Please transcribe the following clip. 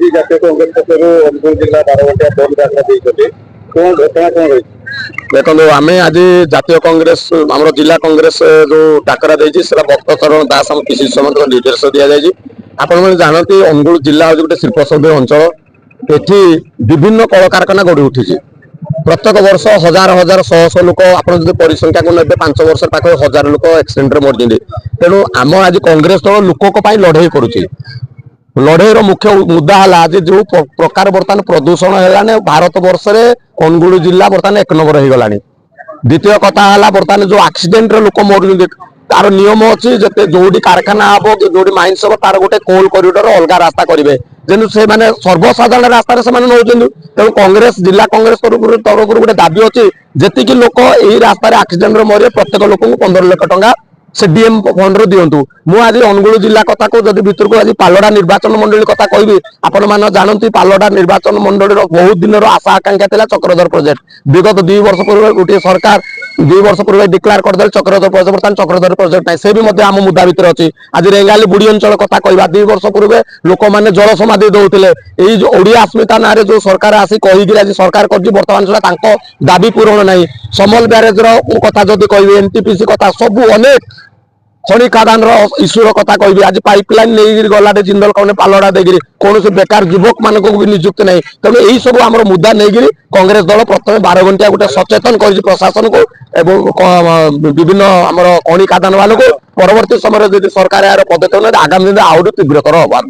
आज जातीय कांग्रेस पक्षर अनुगुल जिला बारवाटिया बंद डाक कौन घटना कौन रही देखो आम आज जातीय कांग्रेस आम जिला कांग्रेस जो डाकरा भक्त चरण दास आम पिसी समस्त निर्देश दि जाए। आपण जानते अनुगुल जिला हूँ गोटे शिल्प सभ्य अंचल। एठी विभिन्न कलकारखाना गढ़ी उठी। प्रत्येक वर्ष हजार हजार शह शह लोक आप परिसंख्या को ने 5 वर्ष पाख 1000 लोक एक्सीडेंट मरी। तेणु आम आज कांग्रेस दल लोक लड़े करुच्ची। लड़े मुख्य मुद्दा है आज जो प्रकार बर्तमान प्रदूषण है भारत वर्ष में अनुगुल जिला बर्तमान 1 नंबर हो गला। द्वितीय कथा है बर्तमान जो एक्सीडेंट लोक मर तार नियम अच्छी जो कारखाना हम कि जो माइंस हम तार गोटे कोल कॉरिडोर अलग रास्ता करेंगे जेनु से माने सर्वसाधारण रास्ता से नौ। तेणु कांग्रेस जिला कांग्रेस तरफ गोटे दाबी अच्छी जी लोक यही रास्तार एक्सीडेंट मरे प्रत्येक लोक 15 लाख टंका से डीएम फंड दिंतु। मुझे अनुगुल जिला कथा को जब भर को आज पालड़ा निर्वाचन मंडली कथा कहि आपण मान जानती पालड़ा निर्वाचन मंडली बहुत दिन आशा आकांक्षा था चक्रधर प्रोजेक्ट। विगत 2 वर्ष पूर्व गोटे सरकार 2 वर्ष पूर्व डिक्लेयर करदे चक्रधर प्रोजेक्ट बर्तमान चक्रधर प्रोजेक्ट ना से भी आम मुद्दा भितर अच्छी। आज रेंगाली बुढ़ी अंचल कथा कहवा 2 वर्ष पूर्व लोक मैंने जल समाधि दौले यही जो ओडिया अस्मिता ना जो सरकार आसी कहीकि आज सरकार कर बर्तमान सुधा दाबी पूरण ना। समल ब्यारेज कथा जब कह एनटीपीसी कथा सब अनेक खनि खादान इश्यूर कथा कहि आज पाइपलाइन नहीं गला जिंदल कौन पालड़ा देगी कौन बेकार युवक मान भी निजुक्ति नहीं। तेणु यही सब आम मुद्दा नहीं कांग्रेस दल प्रथम 12 घंटिया गोटे सचेतन कर प्रशासन को एवं विभिन्न आम खनि खादान वालों को परवर्ती समय सरकार यार पदक्षेप आगामी दिन आहरी तीव्रतर हबार।